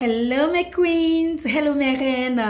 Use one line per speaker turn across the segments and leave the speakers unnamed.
Hello mes queens, hello mes reines,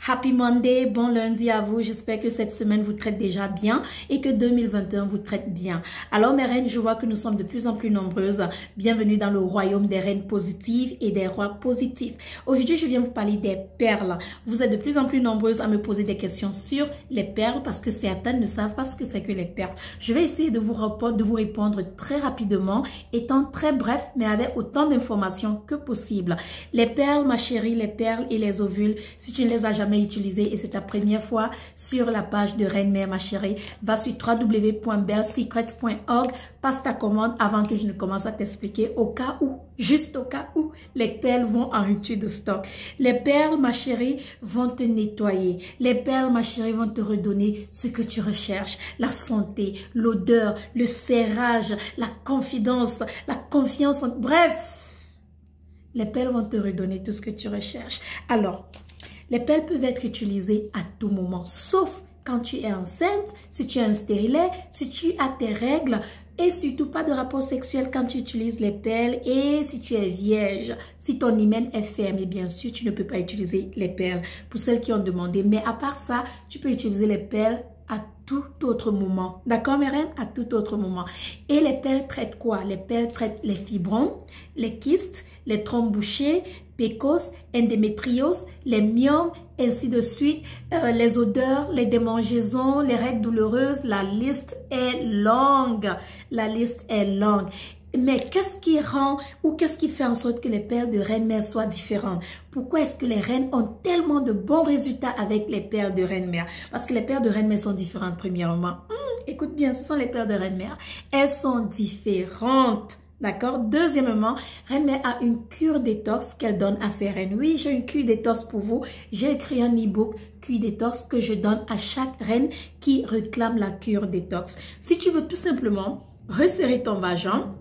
happy Monday, bon lundi à vous. J'espère que cette semaine vous traite déjà bien et que 2021 vous traite bien. Alors mes reines, je vois que nous sommes de plus en plus nombreuses. Bienvenue dans le royaume des reines positives et des rois positifs. Aujourd'hui, je viens vous parler des perles. Vous êtes de plus en plus nombreuses à me poser des questions sur les perles parce que certaines ne savent pas ce que c'est que les perles. Je vais essayer de vous répondre très rapidement, étant très bref, mais avec autant d'informations que possible. Les perles, ma chérie, les perles et les ovules, si tu ne les as jamais utilisés et c'est ta première fois sur la page de Reine Mère, ma chérie, va sur www.bellesecrets.org, passe ta commande avant que je ne commence à t'expliquer au cas où, juste au cas où, les perles vont en rupture de stock. Les perles, ma chérie, vont te nettoyer. Les perles, ma chérie, vont te redonner ce que tu recherches. La santé, l'odeur, le serrage, la confidence, la confiance, bref. Les perles vont te redonner tout ce que tu recherches. Alors, les perles peuvent être utilisées à tout moment, sauf quand tu es enceinte, si tu as un stérilet, si tu as tes règles, et surtout pas de rapport sexuel quand tu utilises les perles et si tu es vierge, si ton hymen est fermé, bien sûr, tu ne peux pas utiliser les perles. Pour celles qui ont demandé, mais à part ça, tu peux utiliser les perles à tout autre moment. D'accord, mes reines? À tout autre moment. Et les perles traitent quoi? Les perles traitent les fibromes, les kystes, les trompes bouchées, PCOS, endométriose, les myomes, ainsi de suite, les odeurs, les démangeaisons, les règles douloureuses. La liste est longue. La liste est longue. Mais qu'est-ce qui rend ou qu'est-ce qui fait en sorte que les perles de Reine Mère soient différentes? Pourquoi est-ce que les reines ont tellement de bons résultats avec les perles de Reine Mère? Parce que les perles de Reine Mère sont différentes premièrement. Écoute bien, ce sont les perles de Reine Mère. Elles sont différentes. D'accord? Deuxièmement, Reine Mère a une cure détox qu'elle donne à ses reines. Oui, j'ai une cure détox pour vous. J'ai écrit un e-book cure détox que je donne à chaque reine qui réclame la cure détox. Si tu veux tout simplement resserrer ton vagin,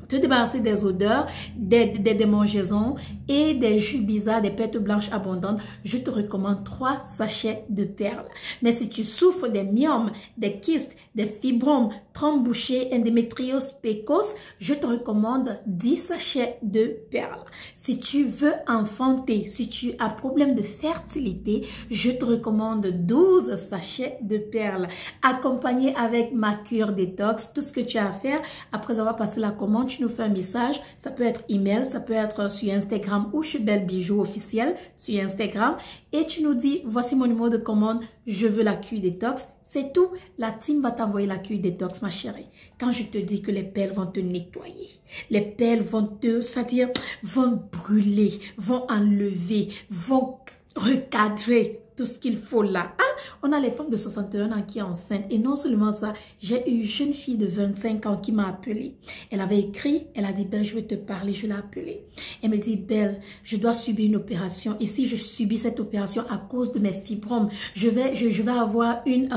te débarrasser des odeurs, des démangeaisons et des jus bizarres, des pertes blanches abondantes, je te recommande 3 sachets de perles. Mais si tu souffres des myomes, des kystes, des fibromes, trompes bouchées, endométriose, PCOS, je te recommande 10 sachets de perles. Si tu veux enfanter, si tu as problème de fertilité, je te recommande 12 sachets de perles. Accompagné avec ma cure détox, tout ce que tu as à faire après avoir passé la commande, tu nous fais un message, ça peut être email, ça peut être sur Instagram ou chez Belle Bijoux officiel sur Instagram et tu nous dis voici mon numéro de commande, je veux la cure détox, c'est tout. La team va t'envoyer la cure détox, ma chérie. Quand je te dis que les perles vont te nettoyer, les perles vont te, c'est-à-dire vont brûler, vont enlever, vont recadrer tout ce qu'il faut là. On a les femmes de 61 ans qui est enceinte et non seulement ça, j'ai une jeune fille de 25 ans qui m'a appelée. Elle avait écrit, elle a dit Belle, je veux te parler, je l'ai appelée. Elle me dit Belle, je dois subir une opération et si je subis cette opération à cause de mes fibromes, je vais avoir une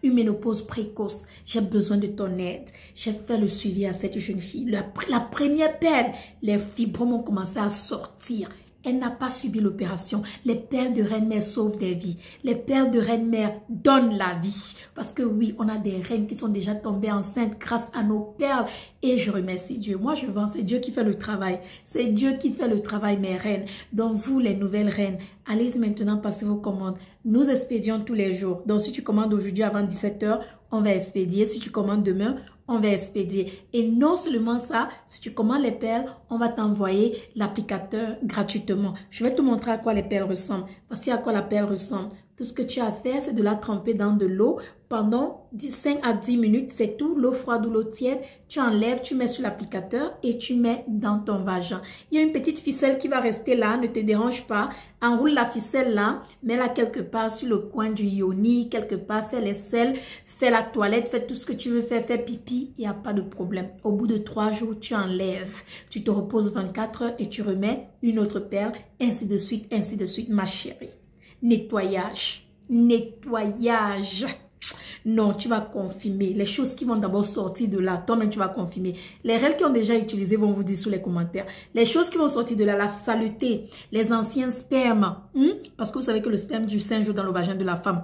ménopause précoce. J'ai besoin de ton aide. J'ai fait le suivi à cette jeune fille. La première perle, les fibromes ont commencé à sortir. Elle n'a pas subi l'opération. Les perles de Reine Mère sauvent des vies. Les perles de Reine Mère donnent la vie. Parce que oui, on a des reines qui sont déjà tombées enceintes grâce à nos perles. Et je remercie Dieu. Moi, je vends. C'est Dieu qui fait le travail. C'est Dieu qui fait le travail, mes reines. Donc, vous, les nouvelles reines, allez maintenant passer vos commandes. Nous expédions tous les jours. Donc, si tu commandes aujourd'hui avant 17 h, on va expédier. Si tu commandes demain, on va expédier. Et non seulement ça, si tu commandes les perles, on va t'envoyer l'applicateur gratuitement. Je vais te montrer à quoi les perles ressemblent. Voici à quoi la perle ressemble. Tout ce que tu as à faire, c'est de la tremper dans de l'eau pendant 5 à 10 minutes. C'est tout, l'eau froide ou l'eau tiède. Tu enlèves, tu mets sur l'applicateur et tu mets dans ton vagin. Il y a une petite ficelle qui va rester là, ne te dérange pas. Enroule la ficelle là, mets-la quelque part sur le coin du yoni, quelque part, fais les selles. Fais la toilette, fais tout ce que tu veux faire, fais pipi, il n'y a pas de problème. Au bout de 3 jours, tu enlèves. Tu te reposes 24 heures et tu remets une autre perle, ainsi de suite, ma chérie. Nettoyage. Nettoyage. Non, tu vas confirmer. Les choses qui vont d'abord sortir de là, toi-même tu vas confirmer. Les règles qui ont déjà utilisé vont vous dire sous les commentaires. Les choses qui vont sortir de là, la saleté, les anciens spermes. Parce que vous savez que le sperme dure 5 jours dans le vagin de la femme.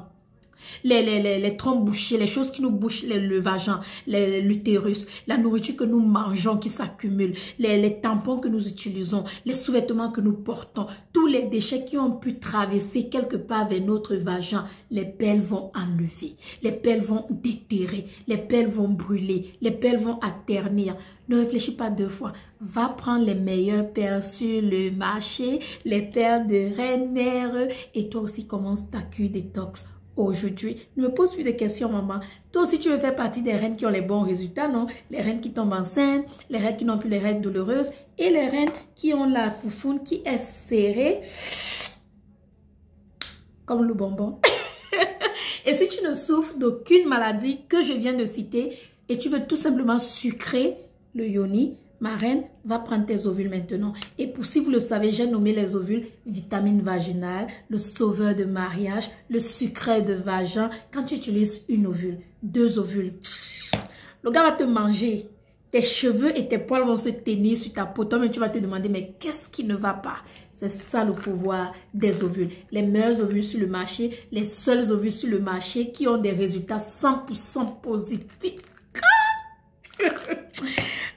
les trompes bouchées, les choses qui nous bouchent le vagin, l'utérus, la nourriture que nous mangeons qui s'accumule, les tampons que nous utilisons, les sous-vêtements que nous portons, tous les déchets qui ont pu traverser quelque part vers notre vagin, les perles vont enlever, les perles vont déterrer, les perles vont brûler, les perles vont atternir. Ne réfléchis pas deux fois. Va prendre les meilleures perles sur le marché, les perles de Reine Mère, et toi aussi commence ta cure détox aujourd'hui. Ne me pose plus de questions, maman. Toi aussi, tu veux faire partie des reines qui ont les bons résultats, non? Les reines qui tombent enceintes, les reines qui n'ont plus les règles douloureuses et les reines qui ont la foufoune qui est serrée comme le bonbon. Et si tu ne souffres d'aucune maladie que je viens de citer et tu veux tout simplement sucrer le yoni, ma reine, va prendre tes ovules maintenant. Et pour si vous le savez, j'ai nommé les ovules vitamine vaginale, le sauveur de mariage, le sucré de vagin. Quand tu utilises une ovule, 2 ovules, le gars va te manger. Tes cheveux et tes poils vont se tenir sur ta peau. Toi-même, tu vas te demander, mais qu'est-ce qui ne va pas? C'est ça le pouvoir des ovules. Les meilleurs ovules sur le marché, les seuls ovules sur le marché qui ont des résultats 100% positifs.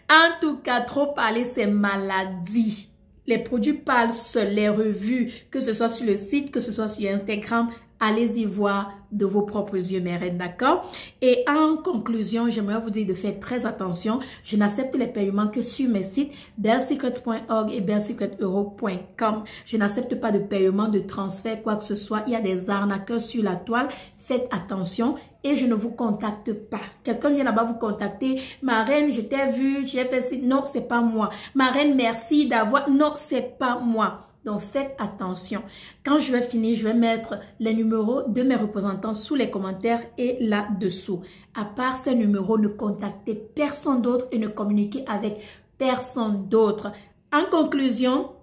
En tout cas, trop parler, c'est maladie. Les produits parlent seuls, les revues, que ce soit sur le site, que ce soit sur Instagram, allez-y voir de vos propres yeux, mes reines, d'accord? Et en conclusion, j'aimerais vous dire de faire très attention. Je n'accepte les paiements que sur mes sites bellesecrets.org et bellesecretseuro.com. Je n'accepte pas de paiement, de transfert, quoi que ce soit. Il y a des arnaqueurs sur la toile. Faites attention et je ne vous contacte pas. Quelqu'un vient là-bas vous contacter. Ma reine, je t'ai vu, tu as fait ci. Non, c'est pas moi. Ma reine, merci d'avoir. Non, c'est pas moi. Donc, faites attention. Quand je vais finir, je vais mettre les numéros de mes représentants sous les commentaires et là-dessous. À part ces numéros, ne contactez personne d'autre et ne communiquez avec personne d'autre. En conclusion,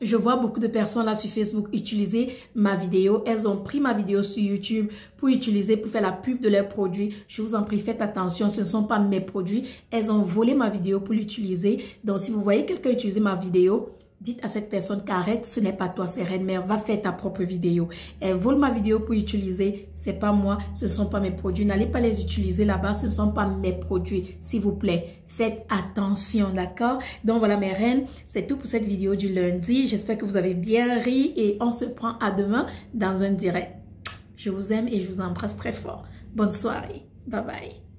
je vois beaucoup de personnes là sur Facebook utiliser ma vidéo. Elles ont pris ma vidéo sur YouTube pour utiliser, pour faire la pub de leurs produits. Je vous en prie, faites attention, ce ne sont pas mes produits. Elles ont volé ma vidéo pour l'utiliser. Donc, si vous voyez quelqu'un utiliser ma vidéo, dites à cette personne qu'arrête, ce n'est pas toi, c'est Reine Mère, va faire ta propre vidéo. Elle vole ma vidéo pour utiliser, c'est pas moi, ce ne sont pas mes produits. N'allez pas les utiliser là-bas, ce ne sont pas mes produits, s'il vous plaît. Faites attention, d'accord? Donc voilà mes reines, c'est tout pour cette vidéo du lundi. J'espère que vous avez bien ri et on se prend à demain dans un direct. Je vous aime et je vous embrasse très fort. Bonne soirée. Bye bye.